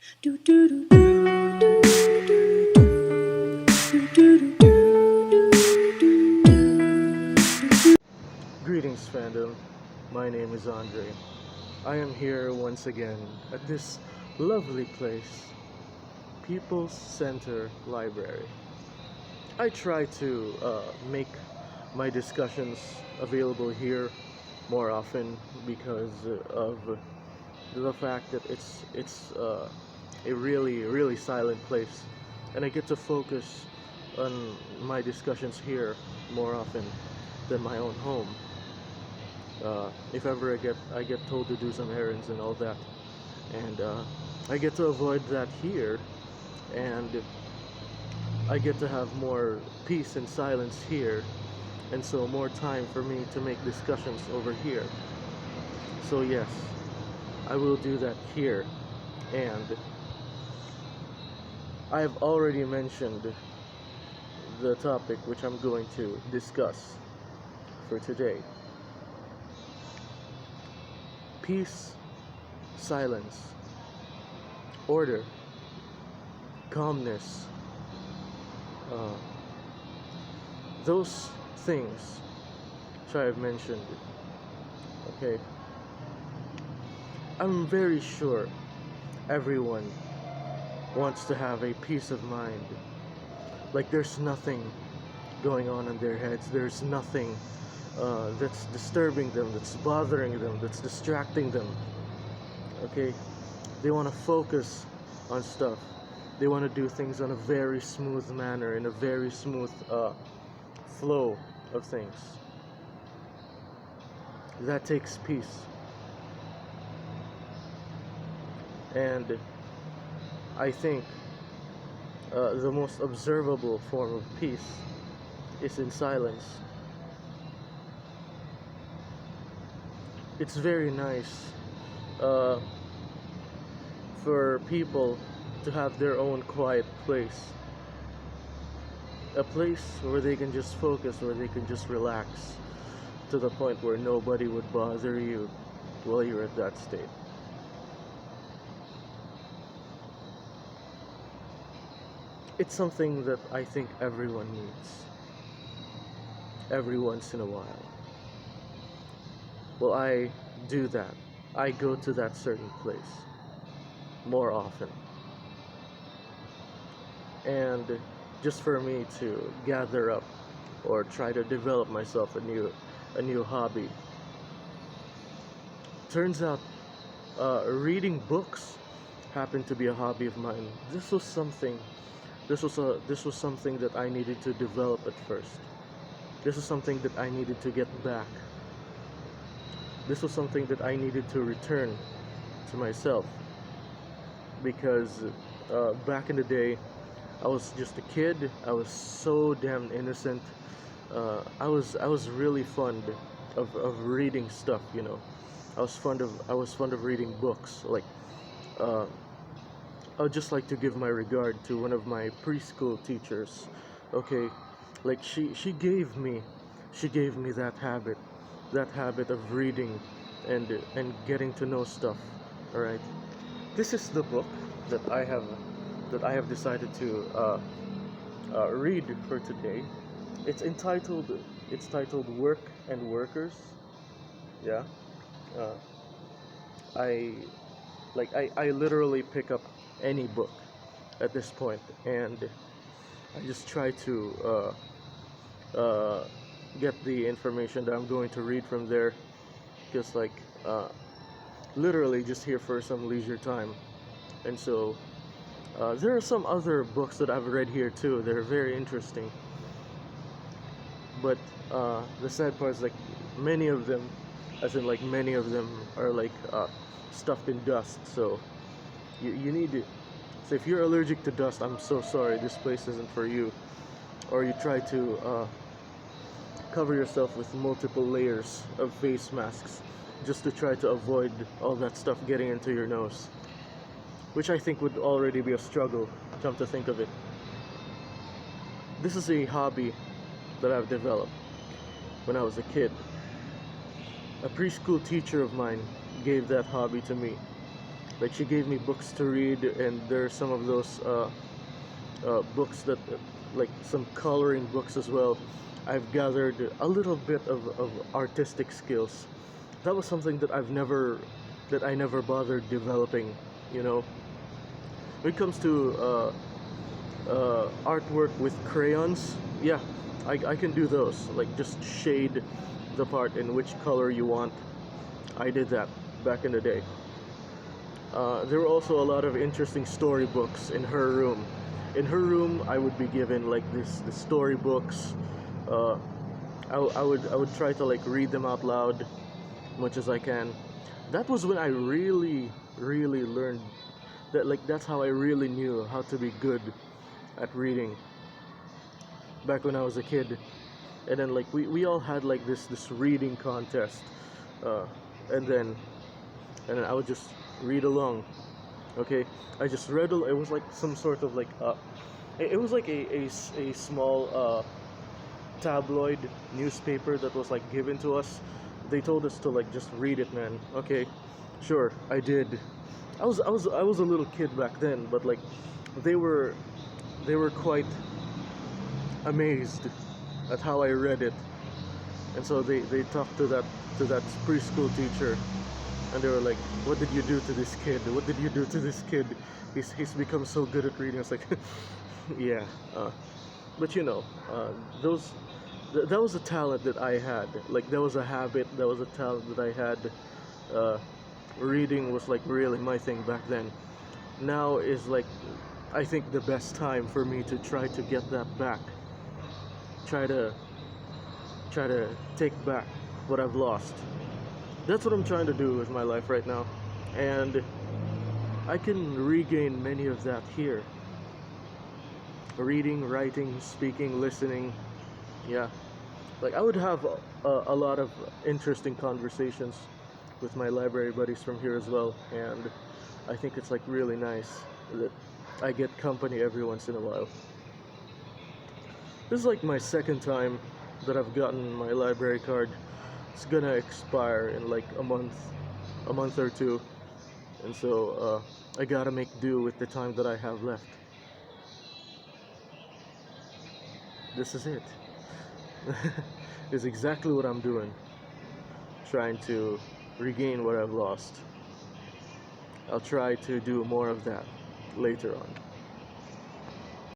Do do do do do do do do do do. Greetings, fandom. My name is Andre. I am here once again at this lovely place, People's Center Library. I try to make my discussions available here more often because of the fact that it's a really silent place, and I get to focus on my discussions here more often than my own home. If ever I get told to do some errands and all that, and I get to avoid that here, and I get to have more peace and silence here, and so more time for me to make discussions over here. So yes, I will do that here, and I have already mentioned the topic which I'm going to discuss for today: peace, silence, order, calmness. Uh, those things which I have mentioned. Okay, I'm very sure everyone wants to have a peace of mind. Like there's nothing going on in their heads. There's nothing that's disturbing them, that's bothering them, that's distracting them. Okay, they want to focus on stuff. They want to do things on a very smooth manner, in a very smooth flow of things. That takes peace. And I think the most observable form of peace is in silence. It's very nice uh, for people to have their own quiet place. A place where they can just focus, where they can just relax to the point where nobody would bother you while you're at that state. It's something that I think everyone needs every once in a while. Well, I do that. I go to that certain place more often. And just for me to gather up or try to develop myself a new hobby. Turns out reading books happened to be a hobby of mine. This was something that I needed to develop at first. This was something that I needed to get back. This was something that I needed to return to myself because back in the day I was just a kid. I was so damn innocent. I was really fond of reading stuff, you know. I was fond of reading books. Like uh, I would just like to give my regard to one of my preschool teachers. Okay, like she gave me that habit of reading and getting to know stuff. All right, this is the book that I have decided to read for today. It's titled Work and Workers. Yeah. Uh, I I literally pick up any book at this point, and I just try to uh, get the information that I'm going to read from there. Just like uh, literally just here for some leisure time. And so there are some other books that I've read here too. They're very interesting. But the sad part is like many of them, as in like many of them are like stuffed in dust. So you need to. So if you're allergic to dust, I'm so sorry. This place isn't for you. Or you try to cover yourself with multiple layers of face masks just to try to avoid all that stuff getting into your nose, which I think would already be a struggle, come to think of it. This is a hobby that I've developed when I was a kid. A preschool teacher of mine gave that hobby to me. Like she gave me books to read, and there are some of those books that like some coloring books as well. I've gathered a little bit of artistic skills. That was something that I never bothered developing, you know. When it comes to artwork with crayons, yeah, I can do those. Like just shade the part in which color you want. I did that back in the day. There were also a lot of interesting storybooks in her room. In her room, I would be given like the storybooks. Uh, I would try to like read them out loud much as I can. That was when I really learned that, like that's how I really knew how to be good at reading back when I was a kid. And then like we all had like this reading contest, uh, and then I would just read along. Okay, I just read. It was like some sort of like it was like a small tabloid newspaper that was like given to us. They told us to like just read it, man. Okay, sure, I did. I was a little kid back then, but like they were they were quite amazed at how I read it, and so they talked to that preschool teacher, and they were like, "What did you do to this kid? What did you do to this kid? He's become so good at reading." I was like, "Yeah," but you know, those that was a talent that I had. Like that was a habit. That was a talent that I had. Uh, Reading was like really my thing back then. Now is like, I think the best time for me to try to get that back. Try to take back what I've lost. That's what I'm trying to do with my life right now, and I can regain many of that here. Reading, writing, speaking, listening. Yeah, like I would have a lot of interesting conversations with my library buddies from here as well, and I think it's like really nice that I get company every once in a while. This is like my second time that I've gotten my library card. It's gonna expire in like a month or two, and so I gotta make do with the time that I have left. This is it. Is exactly what I'm doing, trying to regain what I've lost. I'll try to do more of that later on.